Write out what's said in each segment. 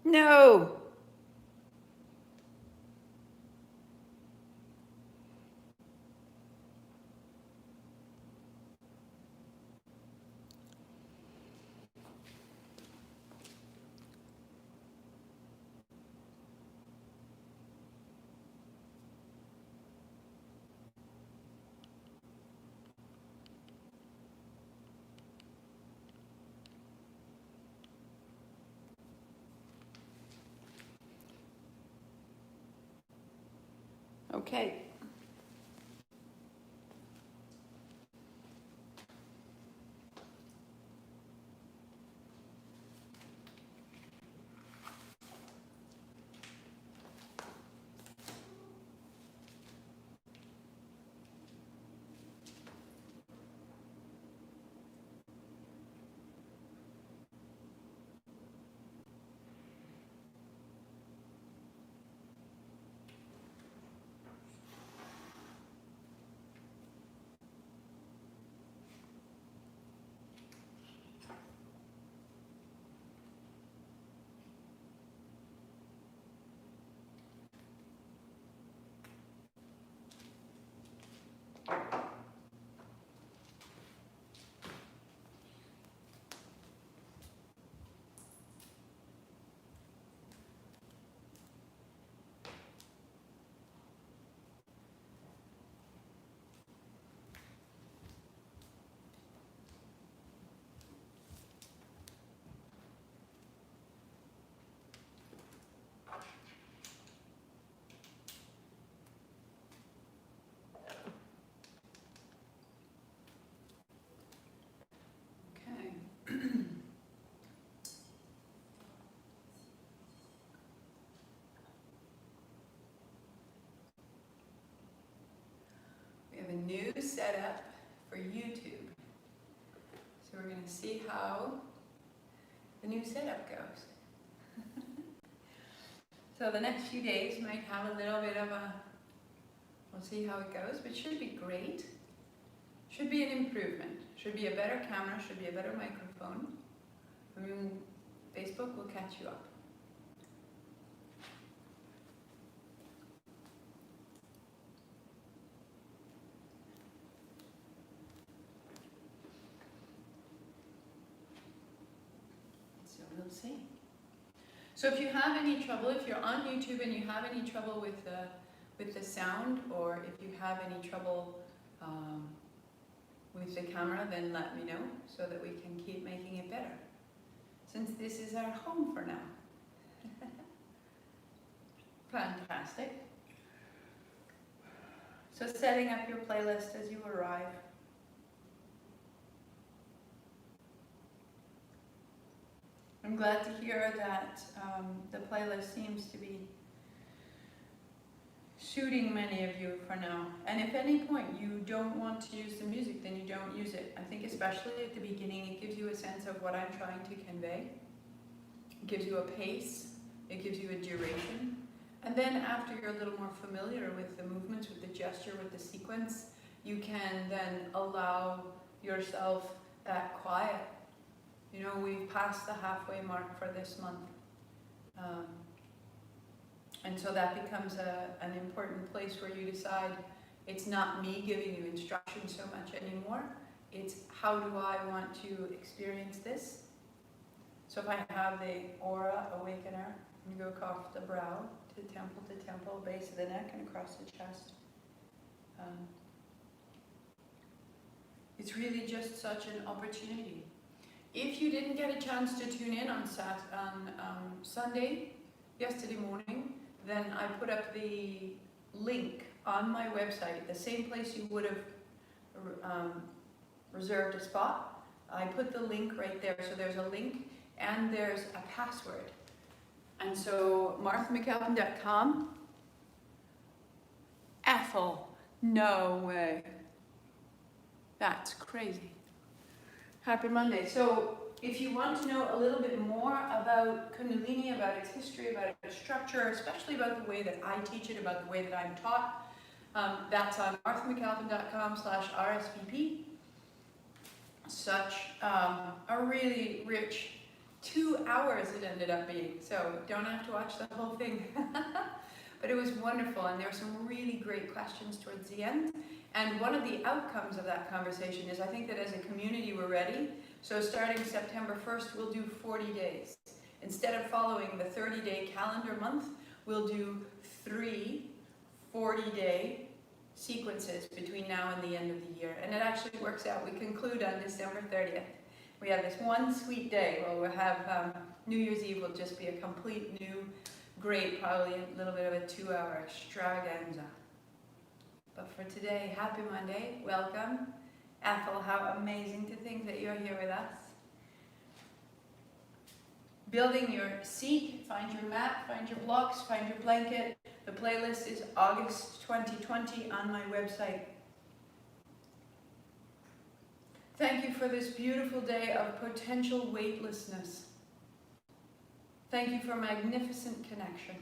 No. Okay. We have a new setup for YouTube. So we're going to see how the new setup goes. So the next few days might have a little bit of a, we'll see how it goes, but should be great. Should be an improvement. Should be a better camera, should be a better microphone. I mean, Facebook will catch you up. So we'll see. So if you have any trouble, if you're on YouTube and you have any trouble with the sound, or if you have any trouble with the camera, then let me know so that we can keep making it better. Since this is our home for now. Fantastic. So setting up your playlist as you arrive. I'm glad to hear that the playlist seems to be suiting many of you for now. And if at any point you don't want to use the music, then you don't use it. I think especially at the beginning, it gives you a sense of what I'm trying to convey. It gives you a pace, it gives you a duration. And then after you're a little more familiar with the movements, with the gesture, with the sequence, you can then allow yourself that quiet. You know, we've passed the halfway mark for this month. And so that becomes an important place where you decide, it's not me giving you instruction so much anymore, it's how do I want to experience this? So if I have the aura awakener, I'm going to go across the brow to temple, base of the neck and across the chest. It's really just such an opportunity. If you didn't get a chance to tune in on Sunday, yesterday morning, then I put up the link on my website, the same place you would have reserved a spot. I put the link right there, so there's a link and there's a password. And so marthamcalpin.com. Ethel, no way. That's crazy. Happy Monday. So if you want to know a little bit more about Kundalini, about its history, about its structure, especially about the way that I teach it, about the way that I'm taught, that's on marthamcalpin.com/RSVP. Such a really rich 2 hours it ended up being, so don't have to watch the whole thing. But it was wonderful, and there were some really great questions towards the end. And one of the outcomes of that conversation is I think that as a community we're ready. So starting September 1st, we'll do 40 days. Instead of following the 30-day calendar month, we'll do 3 40-day sequences between now and the end of the year. And it actually works out. We conclude on December 30th. We have this one sweet day where we'll have New Year's Eve will just be a complete new, great, probably a little bit of a 2-hour extravaganza. But for today, happy Monday, welcome. Ethel, how amazing to think that you're here with us. Building your seat, find your mat, find your blocks, find your blanket. The playlist is August 2020 on my website. Thank you for this beautiful day of potential weightlessness. Thank you for magnificent connection.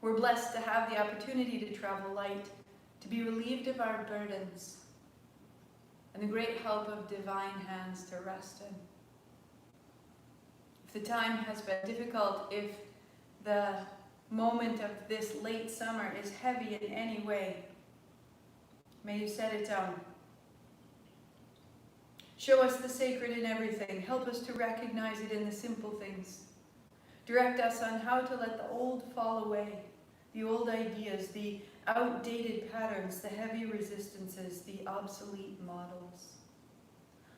We're blessed to have the opportunity to travel light, to be relieved of our burdens, and the great help of divine hands to rest in. If the time has been difficult, if the moment of this late summer is heavy in any way, may you set it down. Show us the sacred in everything. Help us to recognize it in the simple things. Direct us on how to let the old fall away, the old ideas, the outdated patterns, the heavy resistances, the obsolete models.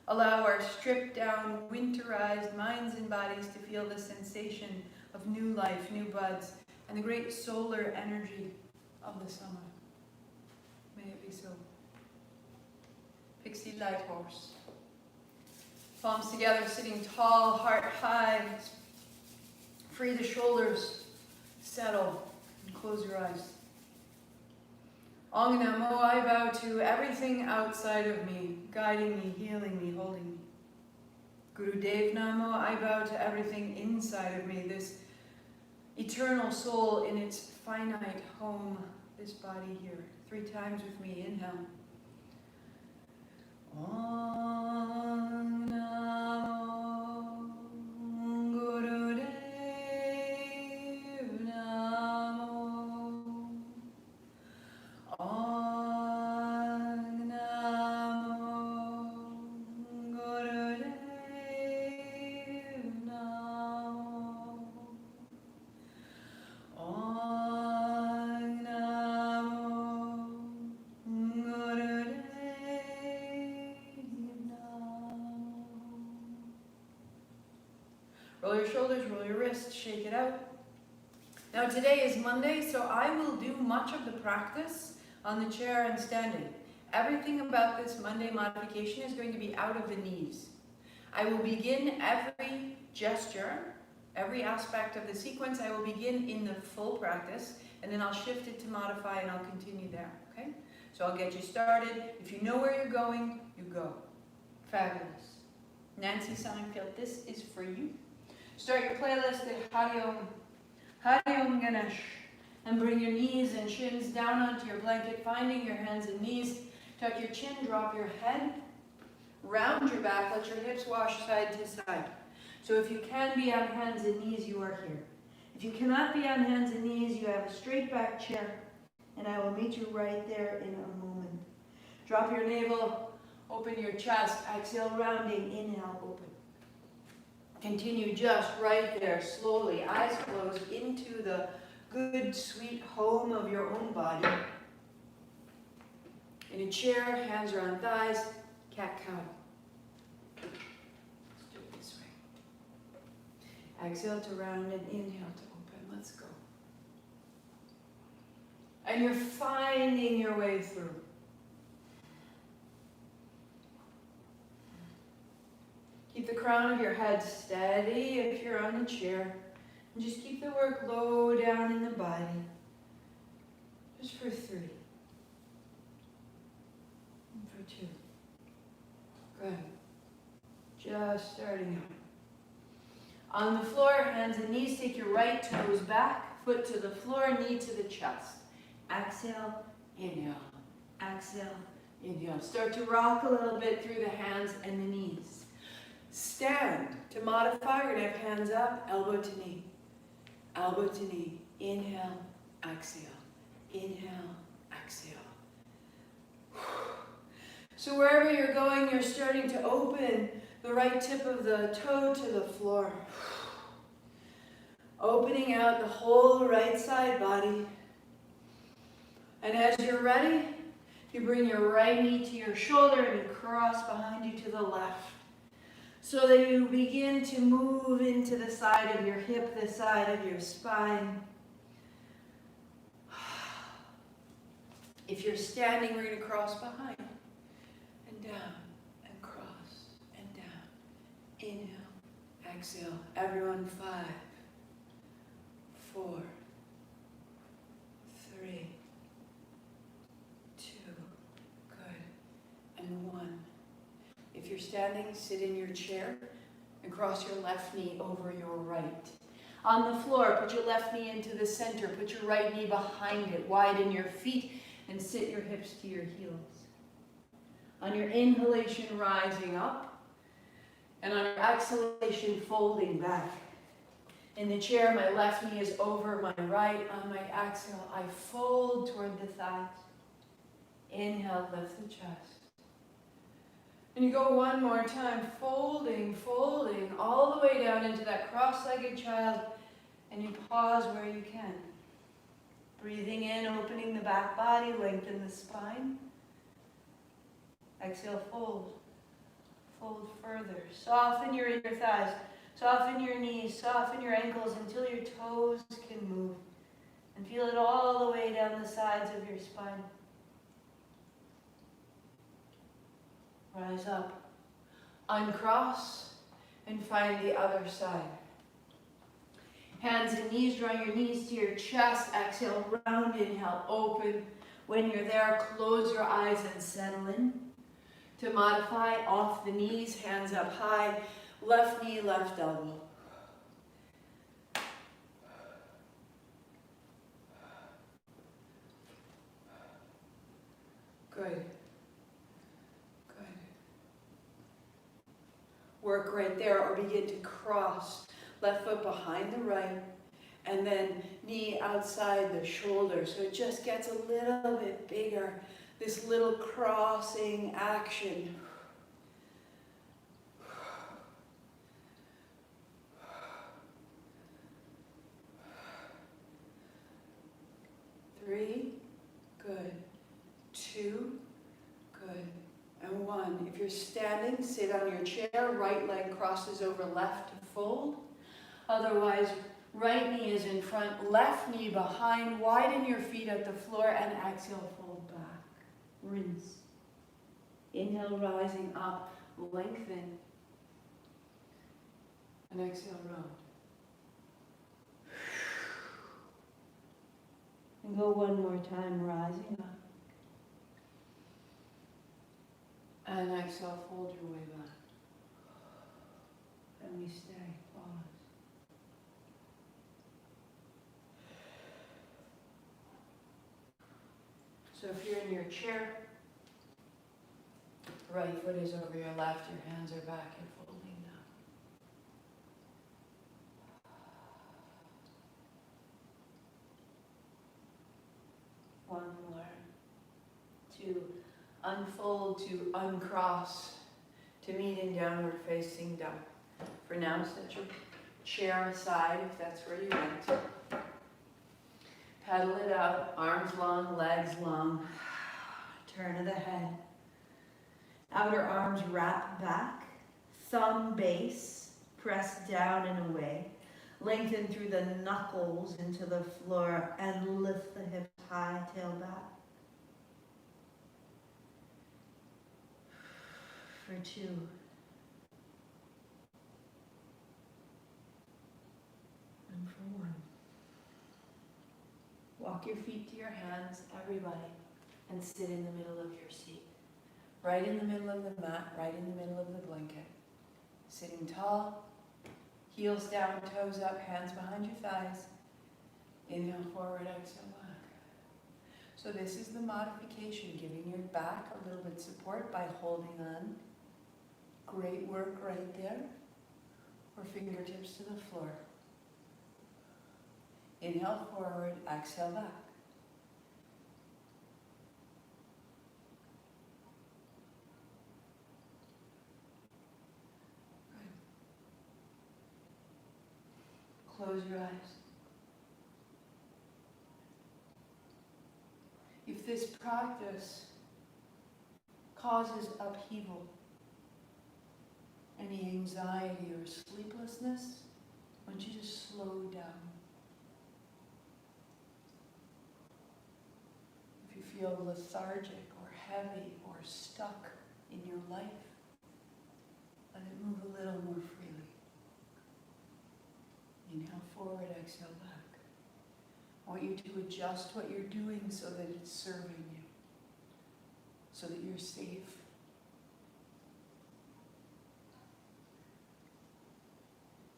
Allow our stripped down, winterized minds and bodies to feel the sensation of new life, new buds, and the great solar energy of the summer. May it be so. Pixie Light Horse. Palms together, sitting tall, heart high. Free the shoulders, settle, and close your eyes. Ong Namo, I bow to everything outside of me, guiding me, healing me, holding me. Guru Dev Namo, I bow to everything inside of me, this eternal soul in its finite home, this body here. 3 times with me, inhale. Om Namo Guru Dev Namo. Om Namo Guru Dev Namo. Om Namo Guru Dev. Roll your shoulders, roll your wrists, shake it out. Now today is Monday, so I will do much of the practice on the chair and standing. Everything about this Monday modification is going to be out of the knees. I will begin every gesture, every aspect of the sequence, I will begin in the full practice, and then I'll shift it to modify and I'll continue there, okay? So I'll get you started. If you know where you're going, you go. Fabulous. Nancy Seinfeld, this is for you. Start your playlist at Hari Om Ganesh, and bring your knees and shins down onto your blanket, finding your hands and knees. Tuck your chin, drop your head, round your back, let your hips wash side to side. So if you can be on hands and knees, you are here. If you cannot be on hands and knees, you have a straight back chair, and I will meet you right there in a moment. Drop your navel, open your chest, exhale, rounding, inhale, open. Continue just right there, slowly, eyes closed, into the good, sweet home of your own body. In a chair, hands are on thighs, cat-cow. Let's do it this way. Exhale to round and inhale to open. Let's go. And you're finding your way through. Keep the crown of your head steady if you're on the chair. And just keep the work low down in the body. Just for 3. And for 2. Good. Just starting out. On the floor, hands and knees, take your right toes back, foot to the floor, knee to the chest. Exhale, inhale. Exhale, inhale. Start to rock a little bit through the hands and the knees. Stand. To modify, we're going to have hands up, elbow to knee. Elbow to knee. Inhale, exhale. Inhale, exhale. So wherever you're going, you're starting to open the right tip of the toe to the floor. Opening out the whole right side body. And as you're ready, you bring your right knee to your shoulder and you cross behind you to the left. So that you begin to move into the side of your hip, the side of your spine. If you're standing, we're going to cross behind and down and cross and down. Inhale, exhale. Everyone, 5, 4, 3, 2, good, and 1. If you're standing, sit in your chair and cross your left knee over your right. On the floor, put your left knee into the center. Put your right knee behind it. Widen your feet and sit your hips to your heels. On your inhalation, rising up. And on your exhalation, folding back. In the chair, my left knee is over my right. On my exhale, I fold toward the thighs. Inhale, lift the chest. And you go one more time, folding, folding, all the way down into that cross-legged child, and you pause where you can. Breathing in, opening the back body, lengthen the spine. Exhale, fold. Fold further. Soften your inner thighs, soften your knees, soften your ankles until your toes can move. And feel it all the way down the sides of your spine. Rise up, uncross, and find the other side. Hands and knees, draw your knees to your chest. Exhale, round, inhale, open. When you're there, close your eyes and settle in. To modify, off the knees, hands up high, left knee, left elbow. Good. Work right there, or begin to cross. Left foot behind the right, and then knee outside the shoulder. So it just gets a little bit bigger. This little crossing action. Three, good. 2, good. And 1. If you're standing, sit on your chair. Right leg crosses over left to fold. Otherwise, right knee is in front, left knee behind. Widen your feet at the floor and exhale, fold back. Rinse. Inhale, rising up, lengthen. And exhale, round. And go one more time, rising up. And exhale, fold your way back. And we stay, pause. So if you're in your chair, right foot is over your left, your hands are back, you're folding down. One more. 2. Unfold to uncross, to meet in downward facing dog. For now, set your chair aside if that's where you went. Pedal it out, arms long, legs long. Turn of the head. Outer arms wrap back, thumb base, press down and away. Lengthen through the knuckles into the floor and lift the hips high, tail back. For 2. And for 1. Walk your feet to your hands, everybody, and sit in the middle of your seat. Right in the middle of the mat, right in the middle of the blanket. Sitting tall, heels down, toes up, hands behind your thighs. Inhale forward, exhale back. So this is the modification, giving your back a little bit support by holding on. Great work right there. Or fingertips to the floor. Inhale forward, exhale back. Good. Close your eyes. If this practice causes upheaval, any anxiety or sleeplessness, I want you to slow down. If you feel lethargic or heavy or stuck in your life, let it move a little more freely. Inhale forward, exhale back. I want you to adjust what you're doing so that it's serving you, so that you're safe.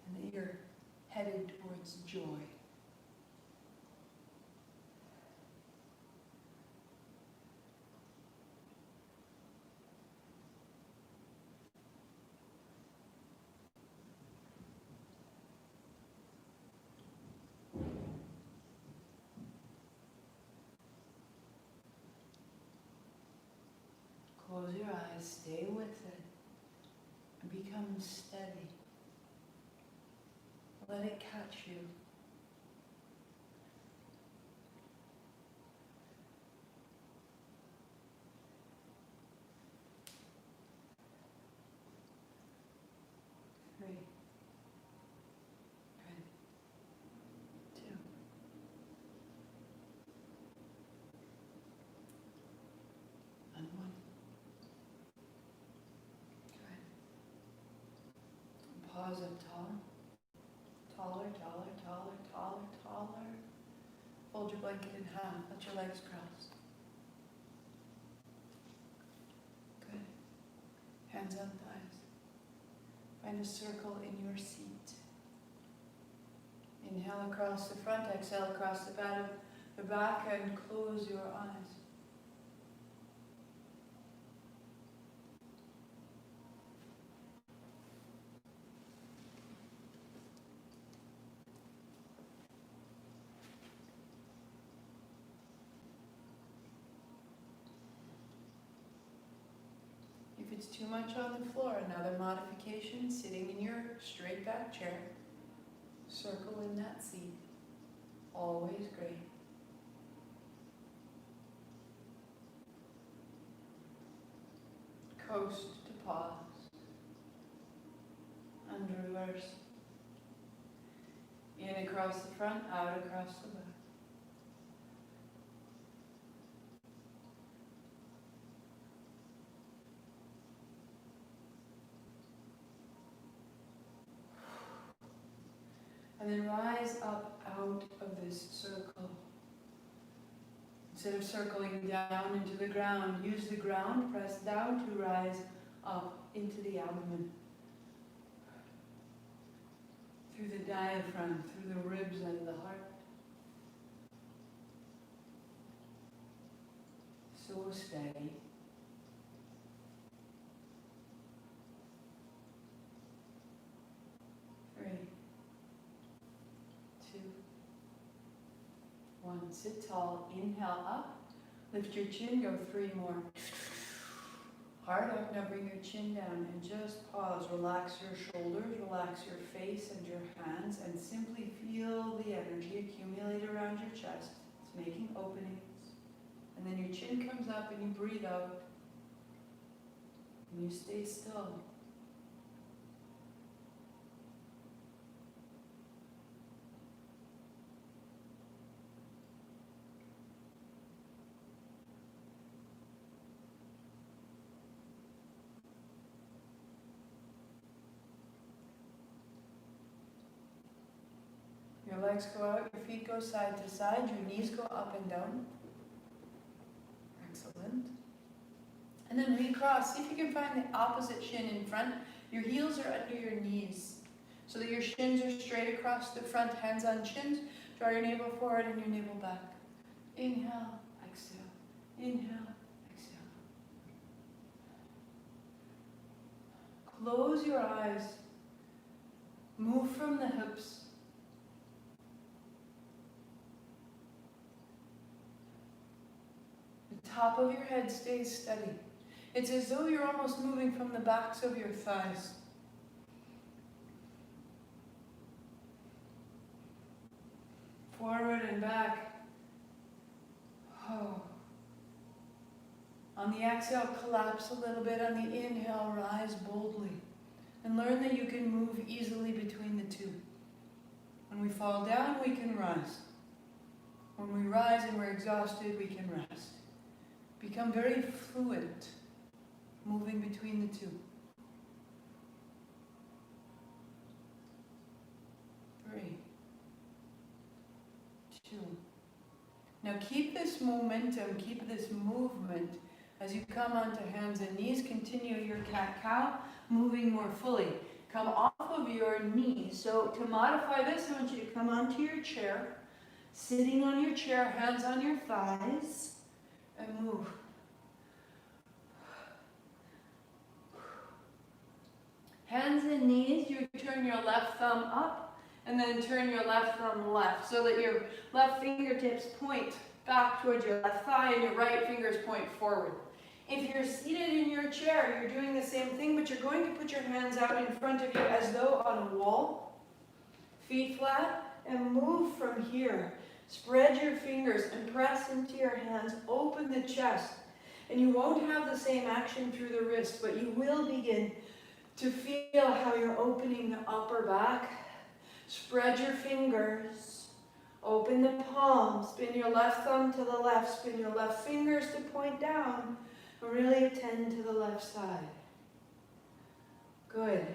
And that you're headed towards joy. Close your eyes, stay with it, and become steady. Let it catch you. Three. Good. Two. And one. Good. And pause up tall. Taller, taller, taller, taller, taller. Fold your blanket in half. Let your legs cross. Good. Hands on thighs. Find a circle in your seat. Inhale across the front, exhale across the back, and close your eyes. If it's too much on the floor, another modification, sitting in your straight back chair. Circle in that seat. Always great. Coast to pause. And reverse. In across the front, out across the back. And then rise up out of this circle. Instead of circling down into the ground, use the ground, press down to rise up into the abdomen. Through the diaphragm, through the ribs and the heart. So steady. One, sit tall, inhale up, lift your chin, go 3 more. Heart up, now bring your chin down and just pause. Relax your shoulders, relax your face and your hands, and simply feel the energy accumulate around your chest. It's making openings. And then your chin comes up and you breathe out. And you stay still. Your legs go out, your feet go side to side, your knees go up and down. Excellent. And then recross. See if you can find the opposite shin in front. Your heels are under your knees, so that your shins are straight across the front, hands on shins. Draw your navel forward and your navel back. Inhale, exhale. Inhale, exhale. Close your eyes. Move from the hips. The top of your head stays steady. It's as though you're almost moving from the backs of your thighs. Forward and back. Oh. On the exhale, collapse a little bit. On the inhale, rise boldly. And learn that you can move easily between the two. When we fall down, we can rise. When we rise and we're exhausted, we can rest. Become very fluid, moving between the two. 3, 2. Now keep this momentum, keep this movement as you come onto hands and knees. Continue your cat-cow, moving more fully. Come off of your knees. So to modify this, I want you to come onto your chair, sitting on your chair, hands on your thighs, and move. Hands and knees, you turn your left thumb up and then turn your left thumb left so that your left fingertips point back towards your left thigh and your right fingers point forward. If you're seated in your chair, you're doing the same thing, but you're going to put your hands out in front of you as though on a wall, feet flat, and move from here. Spread your fingers and press into your hands, open the chest. And you won't have the same action through the wrist, but you will begin to feel how you're opening the upper back. Spread your fingers, open the palms, spin your left thumb to the left, spin your left fingers to point down, and really attend to the left side. Good.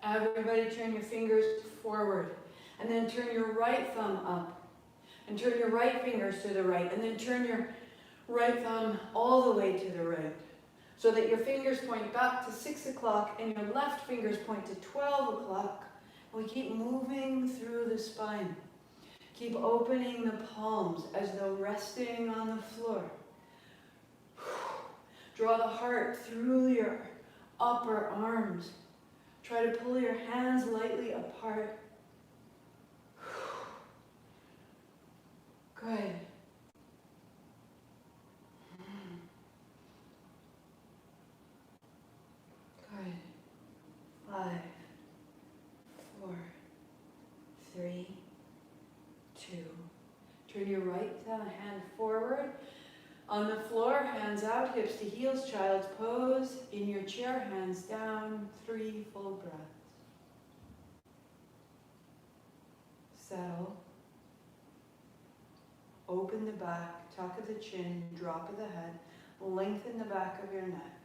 Everybody turn your fingers forward, and then turn your right thumb up, and turn your right fingers to the right, and then turn your right thumb all the way to the right, so that your fingers point back to 6 o'clock and your left fingers point to 12 o'clock. We keep moving through the spine. Keep opening the palms as though resting on the floor. Draw the heart through your upper arms. Try to pull your hands lightly apart. Good. Good. 5, 4, 3, 2. Turn your right hand forward. On the floor, hands out, hips to heels, child's pose. In your chair, hands down, 3 full breaths. Settle. Open the back, tuck of the chin, drop of the head. Lengthen the back of your neck.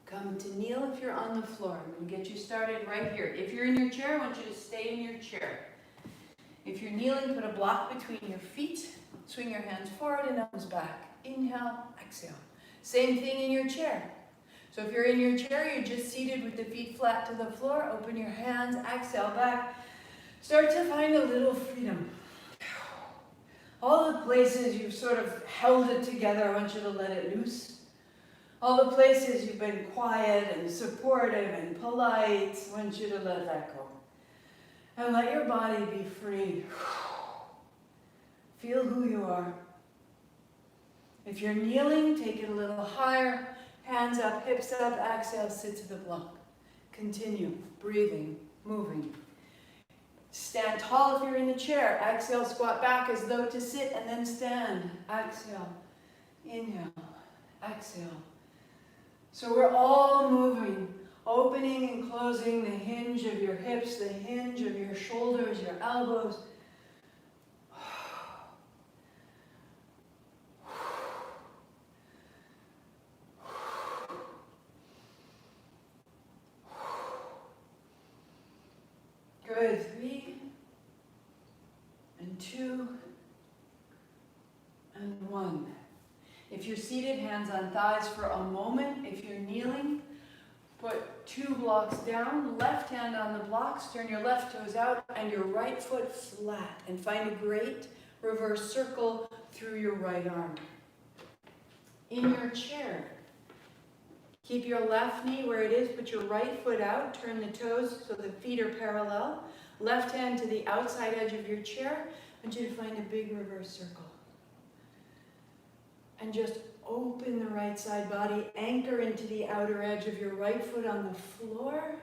Come to kneel if you're on the floor. I'm going to get you started right here. If you're in your chair, I want you to stay in your chair. If you're kneeling, put a block between your feet. Swing your hands forward and arms back. Inhale, exhale. Same thing in your chair. So if you're in your chair, you're just seated with the feet flat to the floor. Open your hands, exhale back. Start to find a little freedom. All the places you've sort of held it together, I want you to let it loose. All the places you've been quiet and supportive and polite, I want you to let that go. And let your body be free. Feel who you are. If you're kneeling, take it a little higher. Hands up, hips up, exhale, sit to the block. Continue, breathing, moving. Stand tall if you're in the chair. Exhale, squat back as though to sit, and then stand. Exhale, inhale, exhale. So we're all moving, opening and closing the hinge of your hips, the hinge of your shoulders, your elbows. Good. 3 and 2 and 1. If you're seated, hands on thighs for a moment. If you're kneeling, Put 2 blocks down, left hand on the blocks, turn your left toes out and your right foot flat. And find a great reverse circle through your right arm. In your chair, keep your left knee where it is, put your right foot out, turn the toes so the feet are parallel. Left hand to the outside edge of your chair. I want you to find a big reverse circle. And just open the right side body, anchor into the outer edge of your right foot on the floor.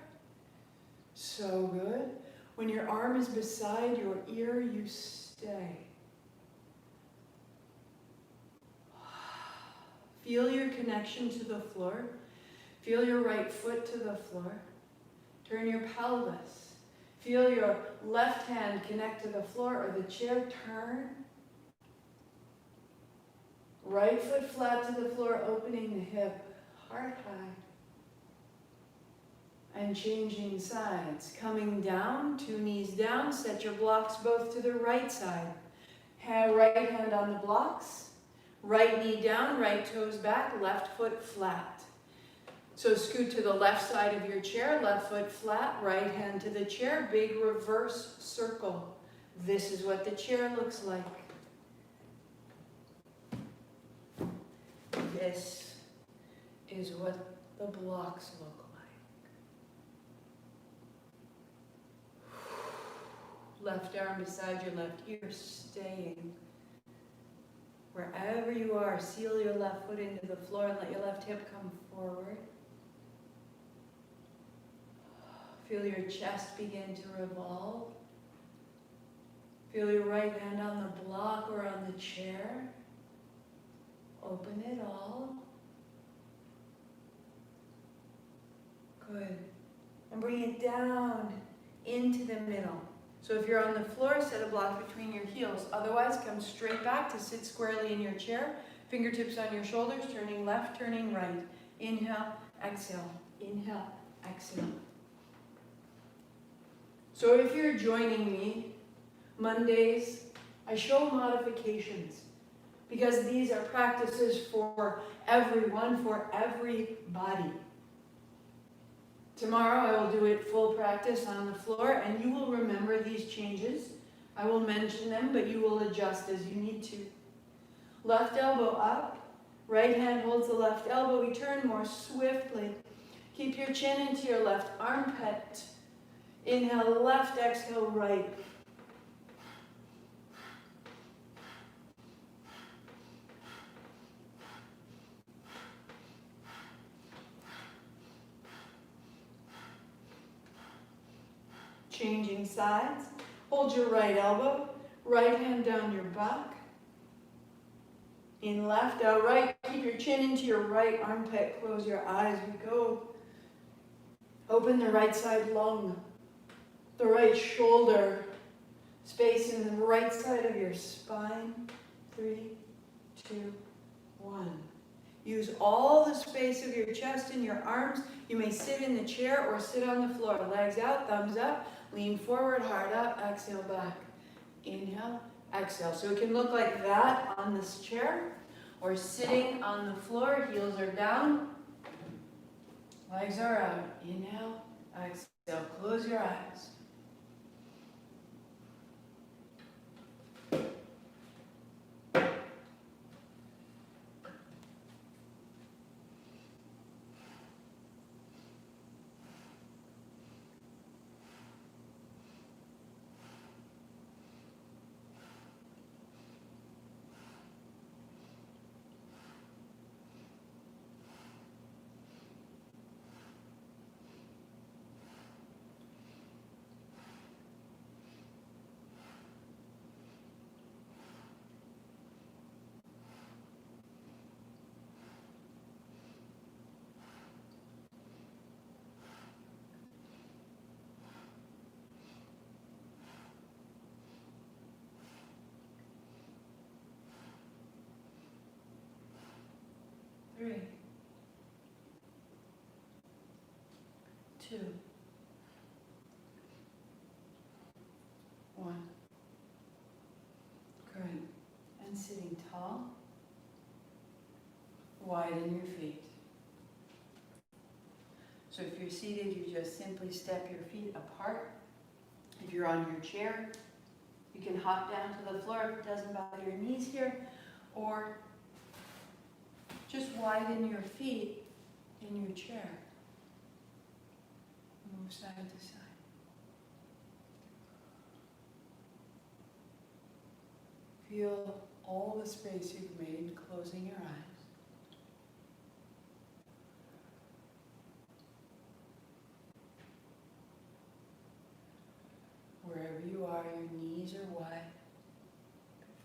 So good. When your arm is beside your ear, you stay. Feel your connection to the floor. Feel your right foot to the floor. Turn your pelvis. Feel your left hand connect to the floor or the chair. Turn. Right foot flat to the floor, opening the hip, heart high. And changing sides. Coming down, 2 knees down, set your blocks both to the right side. Right hand on the blocks, right knee down, right toes back, left foot flat. So scoot to the left side of your chair, left foot flat, right hand to the chair, big reverse circle. This is what the chair looks like. This is what the blocks look like. Left arm beside your left ear, staying. Wherever you are, seal your left foot into the floor and let your left hip come forward. Feel your chest begin to revolve. Feel your right hand on the block or on the chair. Open it all. Good. And bring it down into the middle. So if you're on the floor, set a block between your heels. Otherwise, come straight back to sit squarely in your chair. Fingertips on your shoulders, turning left, turning right. Inhale, exhale. Inhale, exhale. So if you're joining me, Mondays, I show modifications. Because these are practices for everyone, for everybody. Tomorrow I will do it full practice on the floor, and you will remember these changes. I will mention them, but you will adjust as you need to. Left elbow up, right hand holds the left elbow. We turn more swiftly. Keep your chin into your left armpit. Inhale left, exhale right. Changing sides. Hold your right elbow, right hand down your back. In left, out right. Keep your chin into your right armpit. Close your eyes. We go. Open the right side lung. The right shoulder. Space in the right side of your spine. 3, 2, 1. Use all the space of your chest in your arms. You may sit in the chair or sit on the floor. Legs out, thumbs up. Lean forward, heart up, exhale back. Inhale, exhale. So it can look like that on this chair or sitting on the floor, heels are down, legs are out. Inhale, exhale, close your eyes. Three, 2, 1. Great. And sitting tall. Widen your feet. So if you're seated, you just simply step your feet apart. If you're on your chair, you can hop down to the floor if it doesn't bother your knees here, or just widen your feet in your chair. Move side to side. Feel all the space you've made, closing your eyes. Wherever you are, your knees are wide,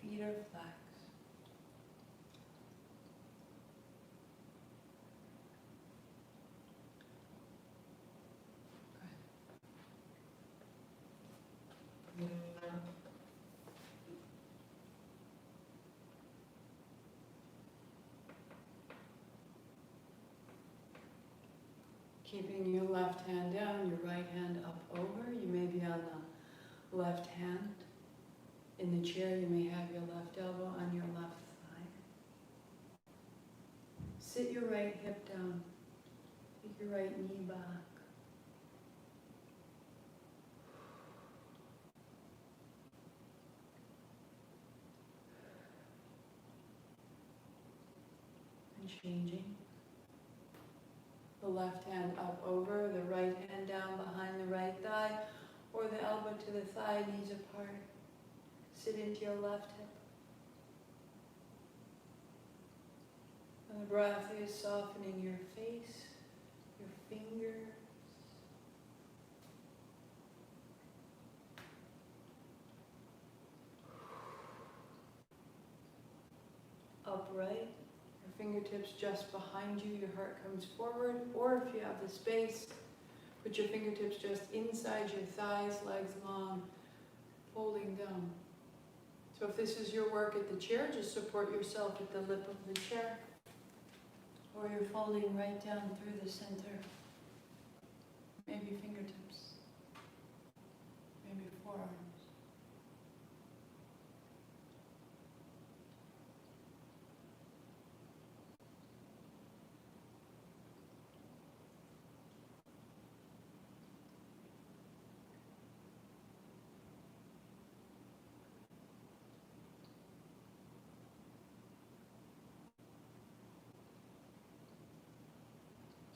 your feet are flat. Keeping your left hand down, your right hand up over. You may be on the left hand. In the chair, you may have your left elbow on your left thigh. Sit your right hip down. Take your right knee back. And changing. The left hand up over, the right hand down behind the right thigh, or the elbow to the thigh, knees apart. Sit into your left hip. And the breath is softening your face, your fingers. Upright. Fingertips just behind you, your heart comes forward, or if you have the space, put your fingertips just inside your thighs, legs long, folding down. So if this is your work at the chair, just support yourself at the lip of the chair, or you're folding right down through the center. Maybe fingertips, maybe forearms.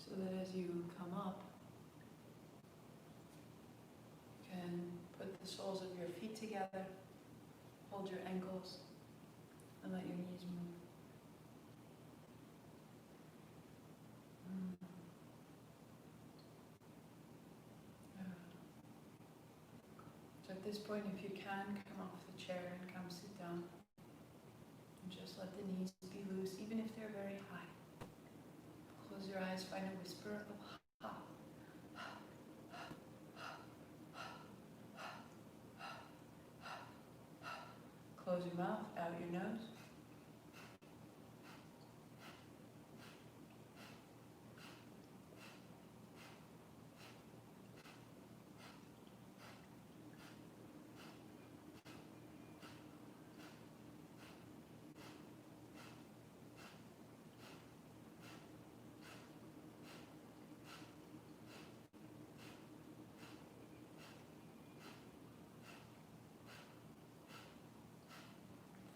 So that as you come up, you can put the soles of your feet together, hold your ankles, and let your knees move. So at this point, if you can, come off the chair and come sit down. And just let the knees be loose, even if they're very high. Close your eyes, find a whisper of ha. Close your mouth, out your nose.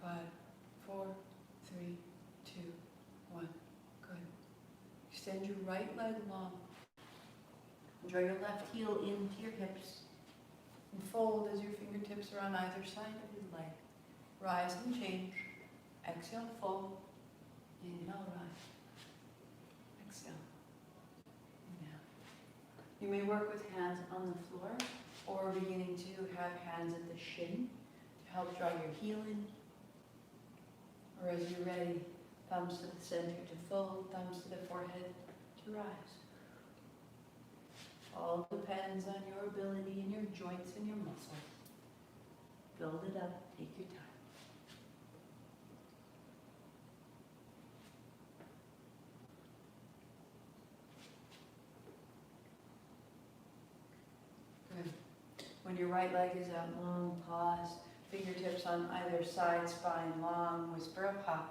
Five, four, three, two, one. Good. Extend your right leg long. Draw your left heel into your hips. And fold as your fingertips are on either side of your leg. Rise and change. Exhale, fold. Inhale, rise. Exhale. Inhale. You may work with hands on the floor or beginning to have hands at the shin to help draw your heel in. Or as you're ready, thumbs to the center to fold, thumbs to the forehead to rise. All depends on your ability and your joints and your muscles. Build it up, take your time. Good. When your right leg is out long, pause. Fingertips on either side, spine long, whisper of ha.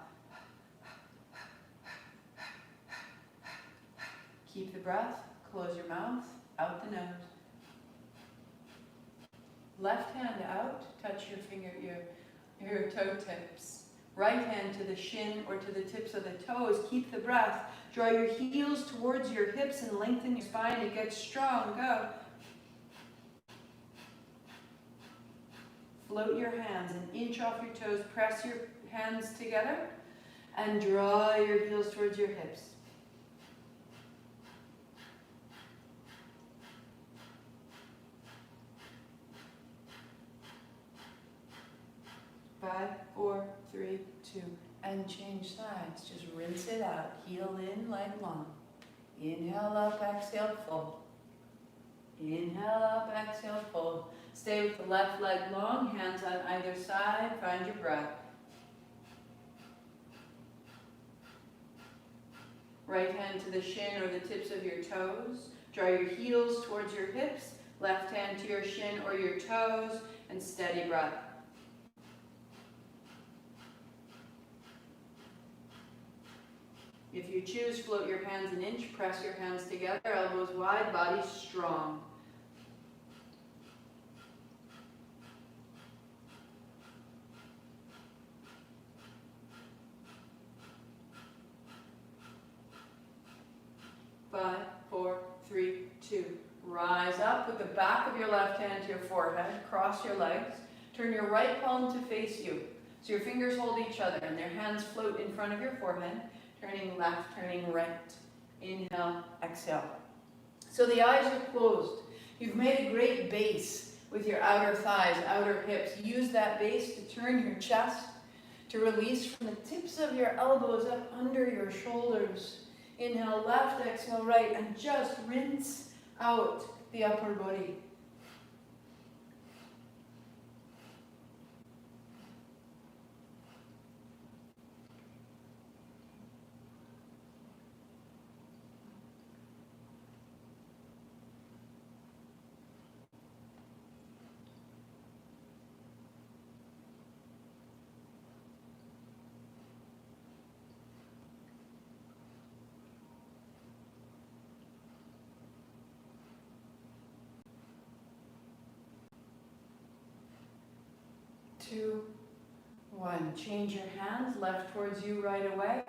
Keep the breath, Close your mouth, out the nose. Left hand out, touch your toe tips. Right hand to the shin or to the tips of the toes. Keep the breath. Draw your heels towards your hips and lengthen your spine. It gets strong. Go. Float your hands and inch off your toes. Press your hands together and draw your heels towards your hips. 5, 4, 3, 2, and change sides. Just rinse it out. Heel in, leg long. Inhale up, exhale, fold. Inhale up, exhale, fold. Stay with the left leg long, hands on either side. Find your breath. Right hand to the shin or the tips of your toes. Draw your heels towards your hips. Left hand to your shin or your toes, and steady breath. If you choose, float your hands an inch, press your hands together, elbows wide, body strong. Five, 4, 3, 2. Rise up with the back of your left hand to your forehead. Cross your legs. Turn your right palm to face you. So your fingers hold each other and their hands float in front of your forehead. Turning left, turning right. Inhale, exhale. So the eyes are closed. You've made a great base with your outer thighs, outer hips. Use that base to turn your chest, to release from the tips of your elbows up under your shoulders. Inhale left, exhale right, and just rinse out the upper body. Two, 1. Change your hands, left towards you right away.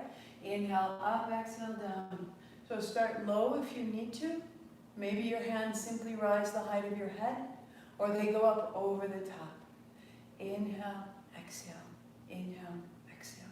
Inhale up, exhale down. So start low if you need to. Maybe your hands simply rise the height of your head, or they go up over the top. Inhale, exhale, inhale, exhale.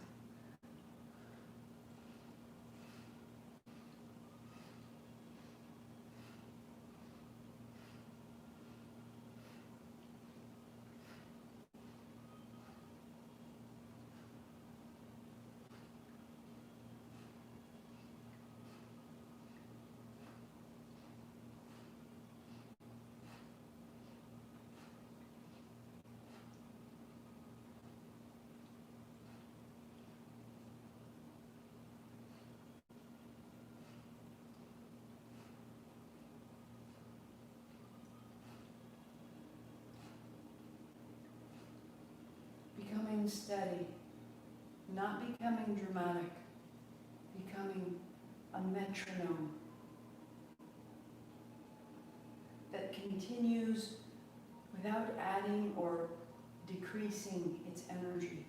Becoming steady, not becoming dramatic, becoming a metronome that continues without adding or decreasing its energy,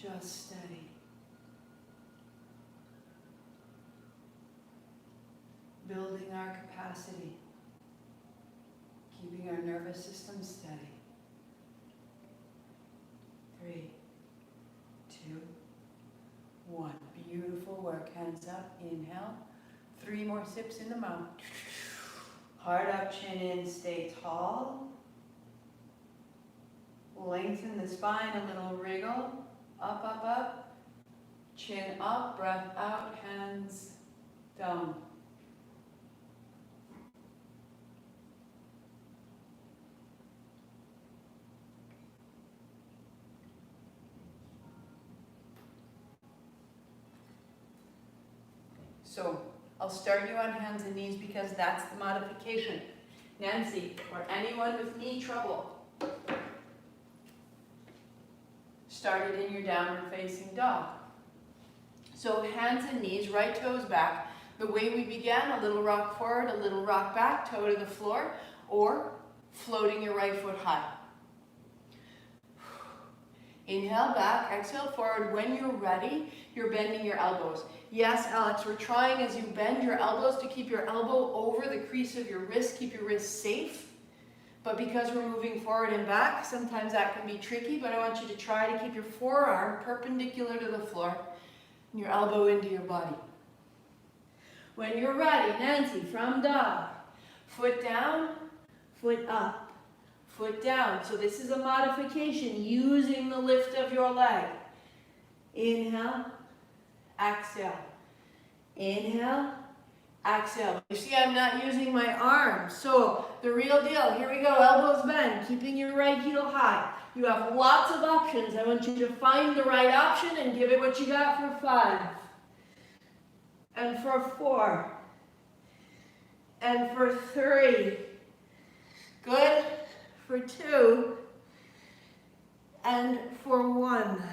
just steady. Building our capacity, keeping our nervous system steady. 3, 2, 1. Beautiful work. Hands up. Inhale. 3 more sips in the mouth. Heart up, chin in. Stay tall. Lengthen the spine. A little wriggle. Up, up, up. Chin up. Breath out. Hands down. So I'll start you on hands and knees because that's the modification. Nancy, or anyone with knee trouble, start it in your downward facing dog. So hands and knees, right toes back. The way we began, a little rock forward, a little rock back, toe to the floor, or floating your right foot high. Inhale back, exhale forward. When you're ready, you're bending your elbows. Yes, Alex, we're trying as you bend your elbows to keep your elbow over the crease of your wrist, keep your wrist safe. But because we're moving forward and back, sometimes that can be tricky, but I want you to try to keep your forearm perpendicular to the floor and your elbow into your body. When you're ready, Nancy, from dog, foot down, foot up, foot down. So this is a modification using the lift of your leg. Inhale, exhale. Inhale, exhale. You see, I'm not using my arms. So the real deal, here we go, elbows bend, keeping your right heel high. You have lots of options. I want you to find the right option and give it what you got for 5. And for 4. And for 3. Good. For 2. And for 1.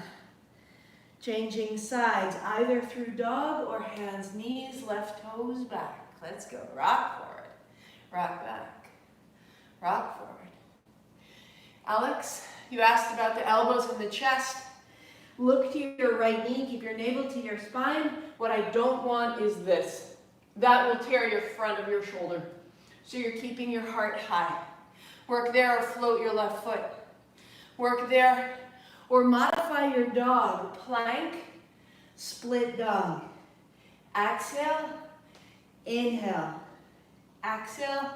Changing sides, either through dog or hands, knees, left toes back. Let's go. Rock forward. Rock back. Rock forward. Alex, you asked about the elbows and the chest. Look to your right knee. Keep your navel to your spine. What I don't want is this. That will tear your front of your shoulder. So you're keeping your heart high. Work there or float your left foot. Work there or modify your dog. Plank, split dog. Exhale, inhale. Exhale,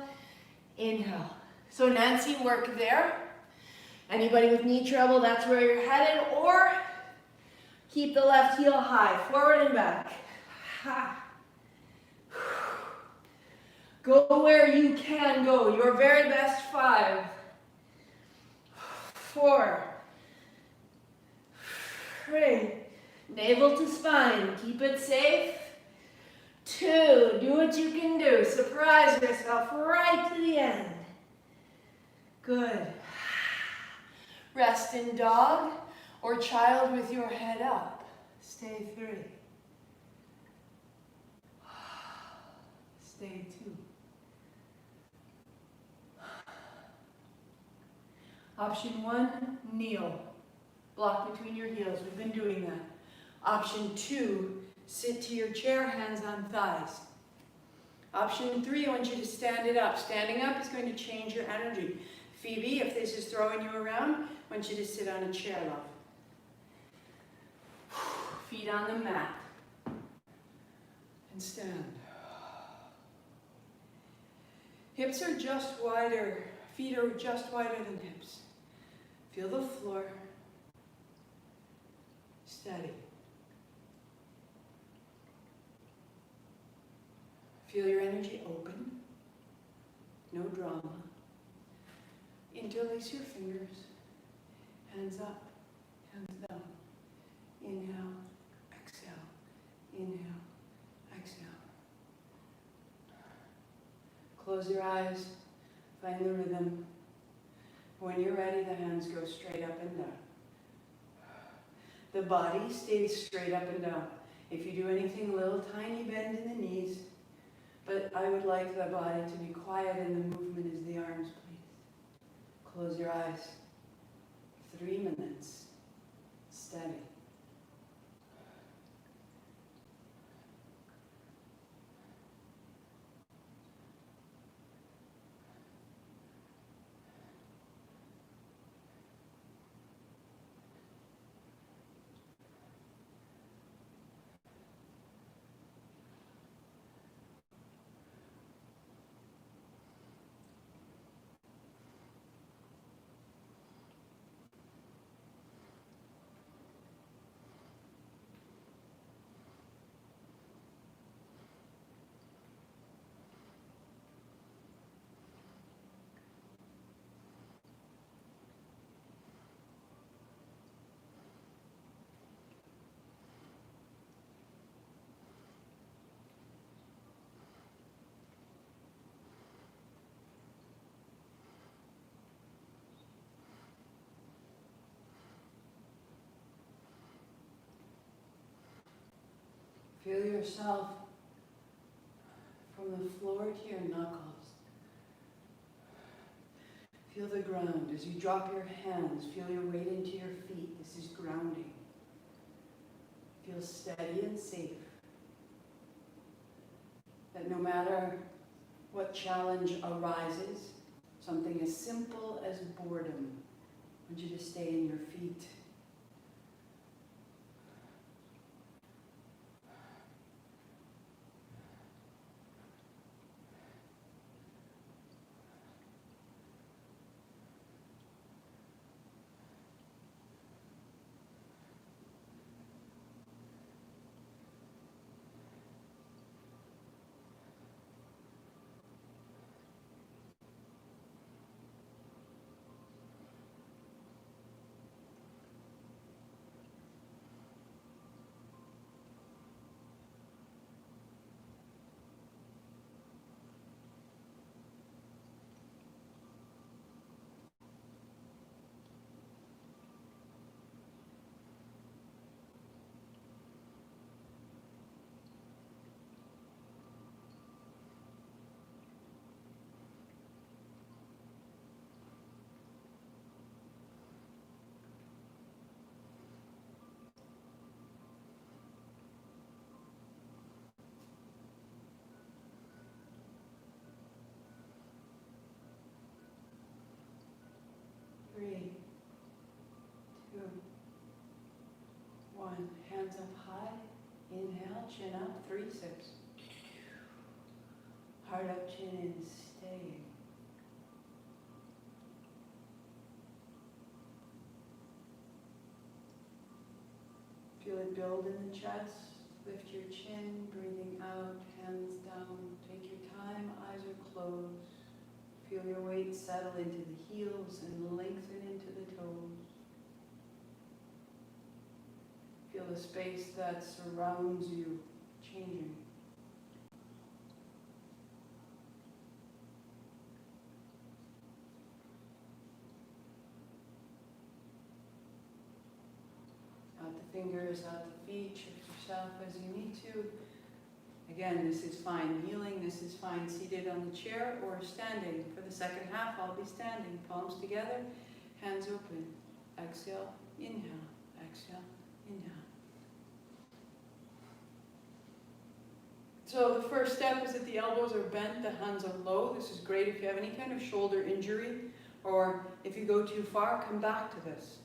inhale. So Nancy, work there. Anybody with knee trouble, that's where you're headed. Or keep the left heel high, forward and back. Ha. Go where you can go, your very best. 5, 4, 3, navel to spine, keep it safe. 2, do what you can do, surprise yourself right to the end. Good. Rest in dog or child with your head up. Stay 3. Stay 2. Option 1, kneel. Block between your heels. We've been doing that. Option 2, sit to your chair, hands on thighs. Option 3, I want you to stand it up. Standing up is going to change your energy. Phoebe, if this is throwing you around, I want you to sit on a chair, love. Feet on the mat. And stand. Hips are just wider. Feet are just wider than hips. Feel the floor. Steady. Feel your energy open. No drama. Interlace your fingers. Hands up, hands down. Inhale, exhale. Inhale, exhale. Close your eyes. Find the rhythm. When you're ready, the hands go straight up and down. The body stays straight up and down. If you do anything, a little tiny bend in the knees. But I would like the body to be quiet and the movement is the arms, please. Close your eyes. 3 minutes. Steady. Feel yourself from the floor to your knuckles. Feel the ground. As you drop your hands, feel your weight into your feet. This is grounding. Feel steady and safe. That no matter what challenge arises, something as simple as boredom, I want you to stay in your feet. Three, two, one. Hands up high. Inhale, chin up, 3 sips. Heart up, chin in, staying. Feel it build in the chest. Lift your chin, breathing out, hands down. Take your time, eyes are closed. Feel your weight settle into the heels and lengthen into the toes. Feel the space that surrounds you changing. Out the fingers, out the feet, shift yourself as you need to. Again, this is fine kneeling, this is fine seated on the chair or standing. For the second half, I'll be standing. Palms together, hands open. Exhale, inhale, exhale, inhale. So the first step is that the elbows are bent, the hands are low. This is great if you have any kind of shoulder injury, or if you go too far, come back to this.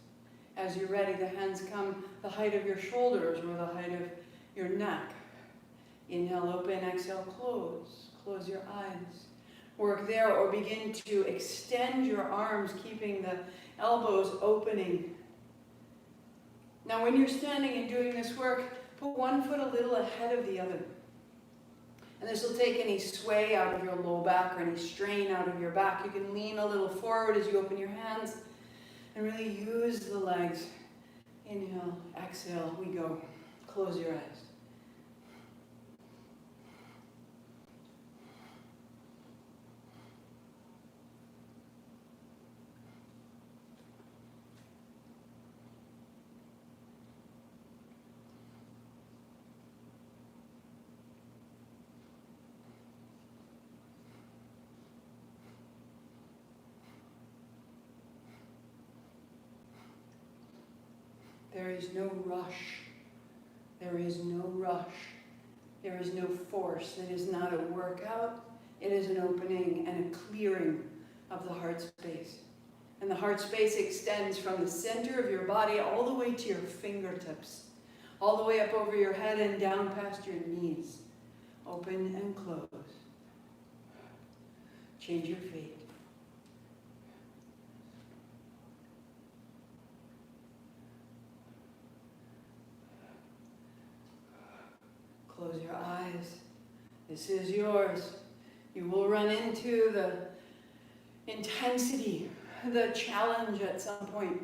As you're ready, the hands come the height of your shoulders or the height of your neck. Inhale, open, exhale, close. Close your eyes. Work there, or begin to extend your arms, keeping the elbows opening. Now when you're standing and doing this work, put one foot a little ahead of the other. And this will take any sway out of your low back or any strain out of your back. You can lean a little forward as you open your hands and really use the legs. Inhale, exhale, we go. Close your eyes. There is no rush. There is no rush. There is no force. It is not a workout. It is an opening and a clearing of the heart space. And the heart space extends from the center of your body all the way to your fingertips, all the way up over your head and down past your knees. Open and close. Change your feet. Close your eyes. This is yours. You will run into the intensity, the challenge at some point.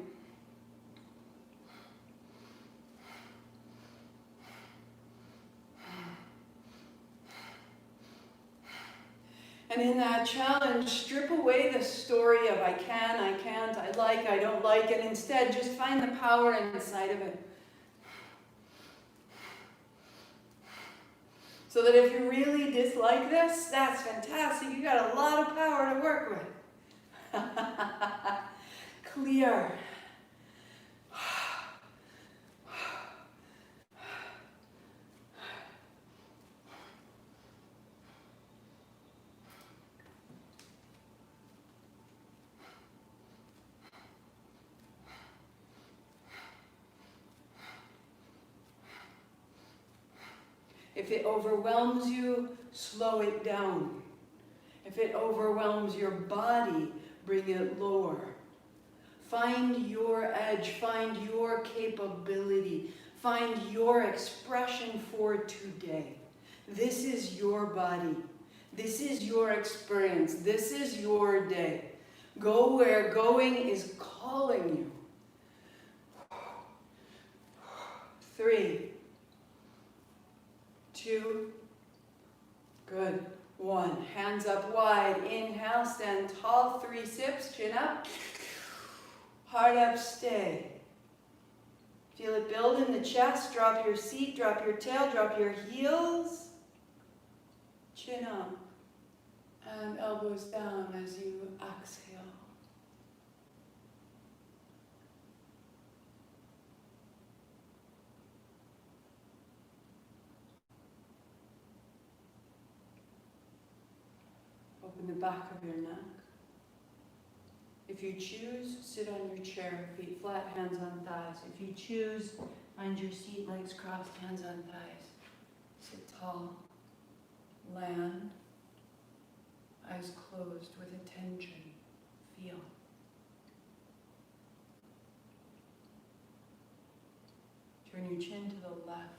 And in that challenge, strip away the story of I can, I can't, I like, I don't like, and instead just find the power inside of it. So that if you really dislike this, that's fantastic. You got a lot of power to work with. Clear. If it overwhelms you, slow it down. If it overwhelms your body, bring it lower. Find your edge, find your capability, find your expression for today. This is your body. This is your experience. This is your day. Go where going is calling you. 3, 2, good. 1, hands up wide. Inhale, stand tall. 3 sips, chin up. Heart up, stay. Feel it build in the chest. Drop your seat, drop your tail, drop your heels. Chin up. And elbows down as you exhale. Open the back of your neck. If you choose, sit on your chair, feet flat, hands on thighs. If you choose, find your seat, legs crossed, hands on thighs. Sit tall. Land. Eyes closed with attention. Feel. Turn your chin to the left.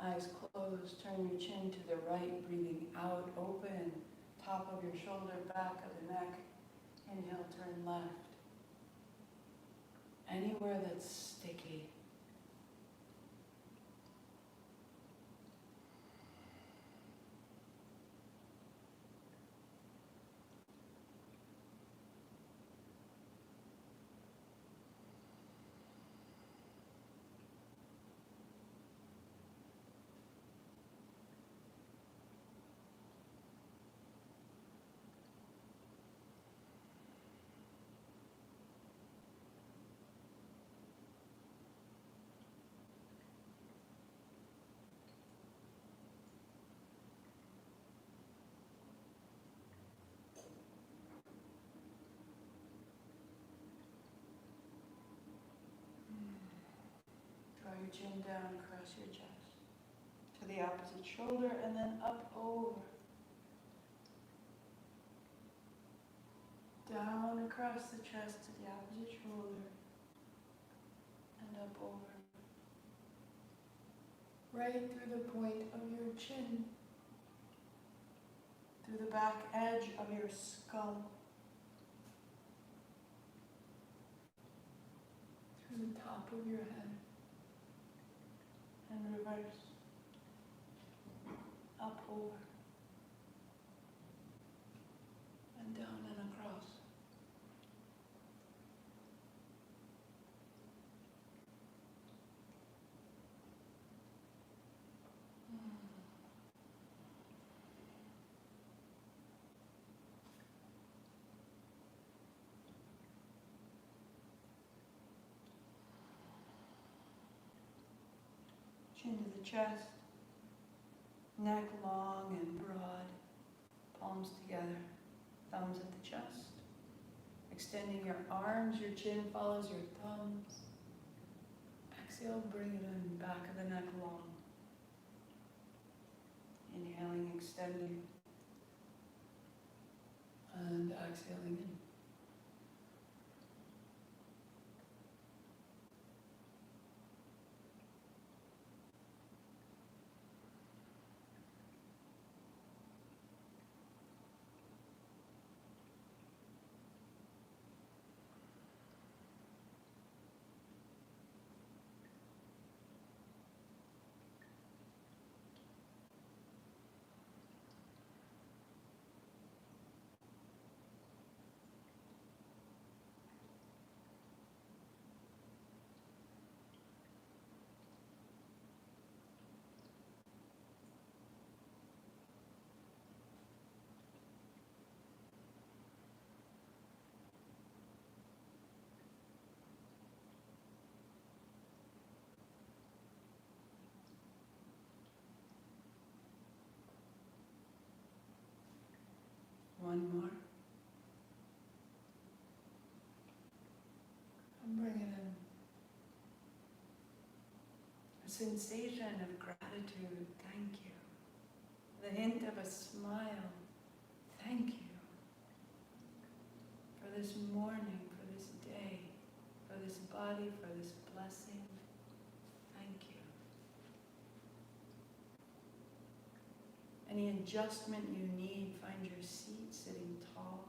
Eyes closed, turn your chin to the right, breathing out, open, top of your shoulder, back of the neck. Inhale, turn left. Anywhere that's sticky. Your chin down, cross your chest to the opposite shoulder, and then up over. Down across the chest to the opposite shoulder, and up over. Right through the point of your chin, through the back edge of your skull, through the top of your head. And reverse, up over, and down and across. Chin to the chest, neck long and broad, palms together, thumbs at the chest. Extending your arms, your chin follows your thumbs. Exhale, bring it in, back of the neck long. Inhaling, extending, and exhaling in. one more. I'm bringing in a sensation of gratitude. Thank you. The hint of a smile. Thank you for this morning, for this day, for this body, for this blessing. Thank you. Any adjustment you need, find your seat sitting tall.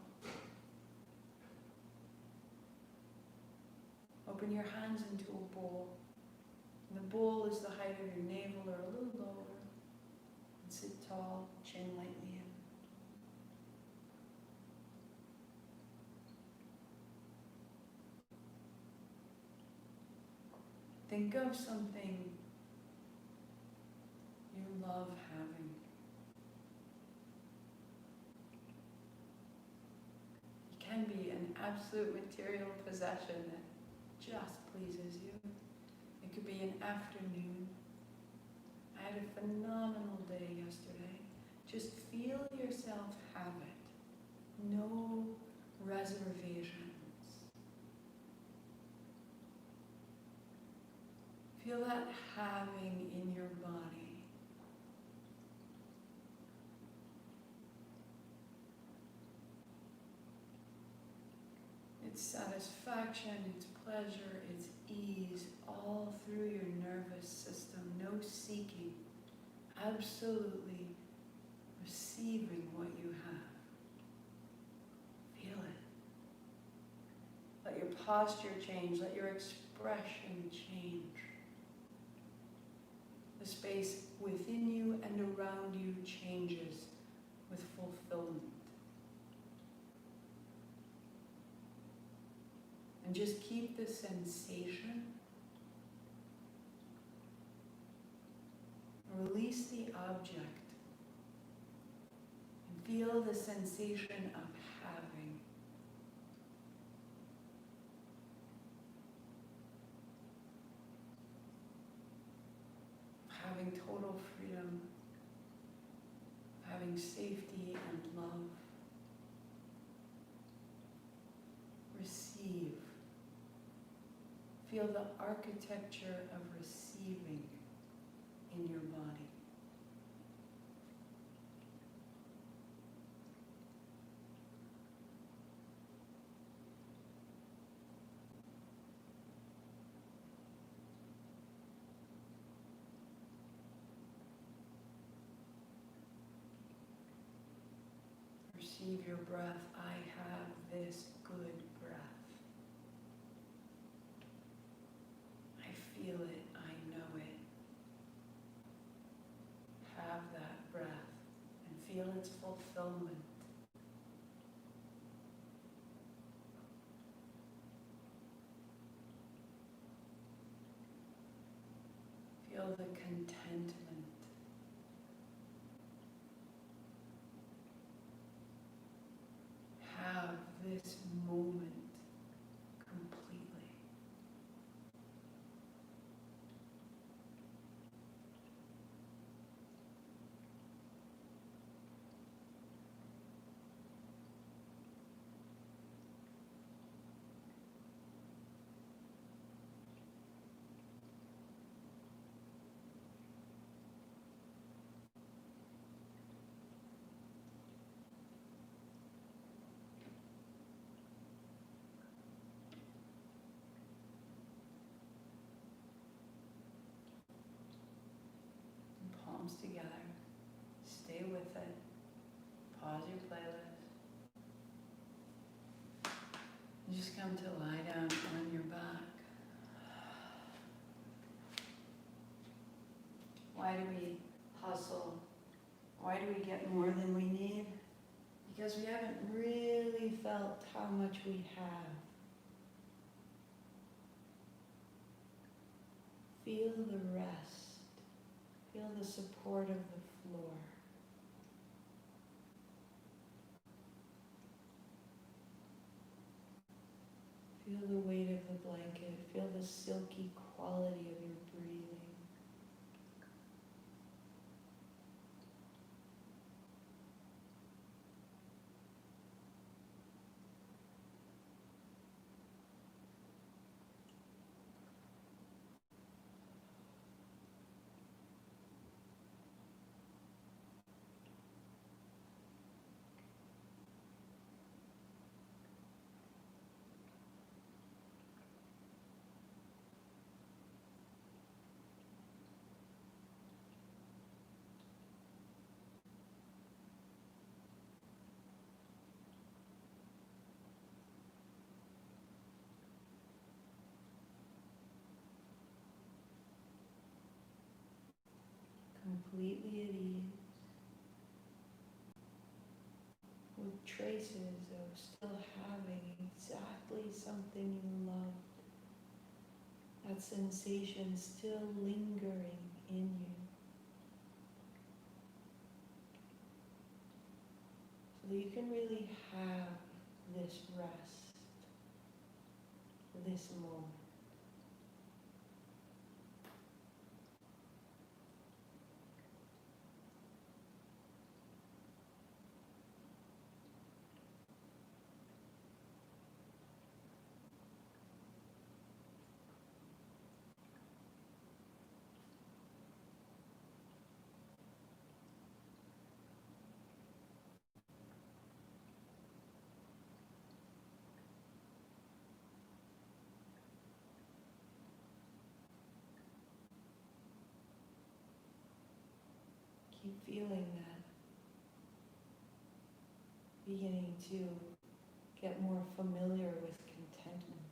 Open your hands into a bowl. And the bowl is the height of your navel or a little lower. And sit tall, chin lightly in. Think of something you love having. It can be an absolute material possession that just pleases you. It could be an afternoon. I had a phenomenal day yesterday. Just feel yourself have it. No reservations. Feel that having in your body. It's satisfaction, it's pleasure, it's ease, all through your nervous system. No seeking. Absolutely receiving what you have. Feel it. Let your posture change. Let your expression change. The space within you and around you changes with fulfillment. And just keep the sensation. Release the object. And feel the sensation of having. Having total freedom. Having safety and love. Receive. Feel the architecture of receiving in your body. Receive your breath. I have this good breath. I feel it. I know it. Have that breath and feel its fulfillment. Feel the contentment. Have this moment completely. Palms together. Stay with it. Pause your playlist. And just come to lie down on your back. Why do we hustle? Why do we get more than we need? Because we haven't really felt how much we have. Feel the rest. Feel the support of the floor. Feel the weight of the blanket. Feel the silky quality of your breathing. completely at ease, with traces of still having exactly something you love. That sensation still lingering in you. So that you can really have this rest, this moment. Keep feeling that, beginning to get more familiar with contentment.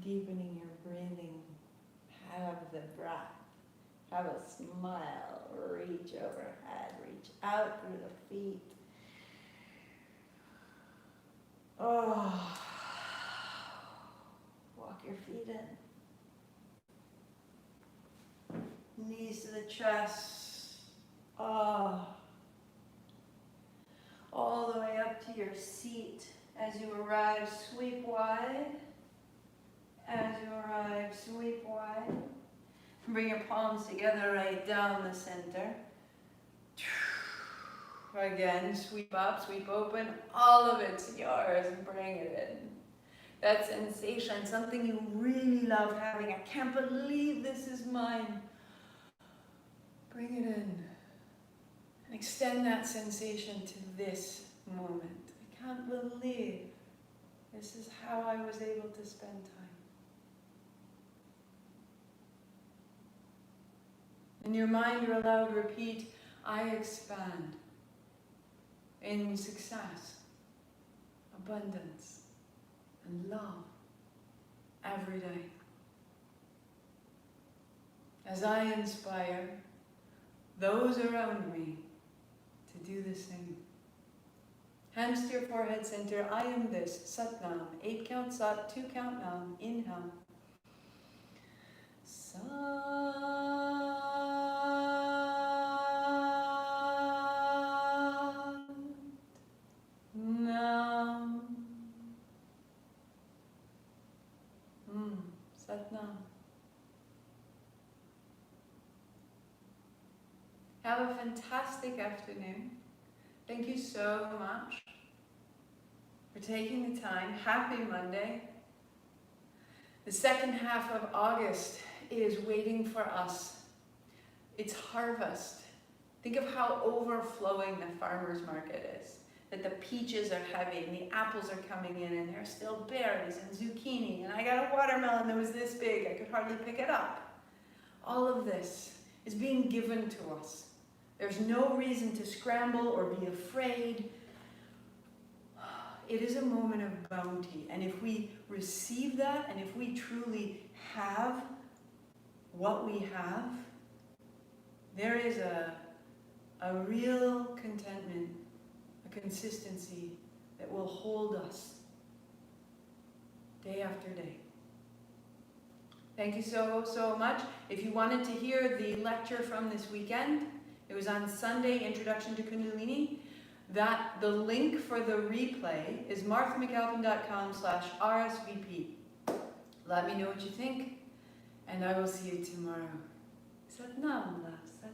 Deepening your breathing, have the breath, have a smile, reach overhead, reach out through the feet. Oh, walk your feet in, knees to the chest, oh, all the way up to your seat. As you arrive, sweep wide. As you arrive, sweep wide. Bring your palms together right down the center. Again, sweep up, sweep open. All of it's yours. Bring it in. That sensation, something you really love having. I can't believe this is mine. Bring it in. And extend that sensation to this moment. I can't believe this is how I was able to spend time. In your mind, you're allowed to repeat, I expand in success, abundance, and love every day. As I inspire those around me to do the same. Hands to your forehead center. I am this. Sat Nam. 8 count Sat, 2 count Nam. Inhale. Sat Nam. Sat Nam. Have a fantastic afternoon. Thank you so much for taking the time. Happy Monday. The second half of August is waiting for us. It's harvest. Think of how overflowing the farmer's market is. That the peaches are heavy and the apples are coming in and there's still berries and zucchini. And I got a watermelon that was this big, I could hardly pick it up. All of this is being given to us. There's no reason to scramble or be afraid. It is a moment of bounty. And if we receive that, and if we truly have what we have, there is a real contentment, a consistency that will hold us day after day. Thank you so much. If you wanted to hear the lecture from this weekend, it was on Sunday, Introduction to Kundalini. The link for the replay is marthamcalpin.com/RSVP. Let me know what you think, and I will see you tomorrow. Sat Nam, love. Sat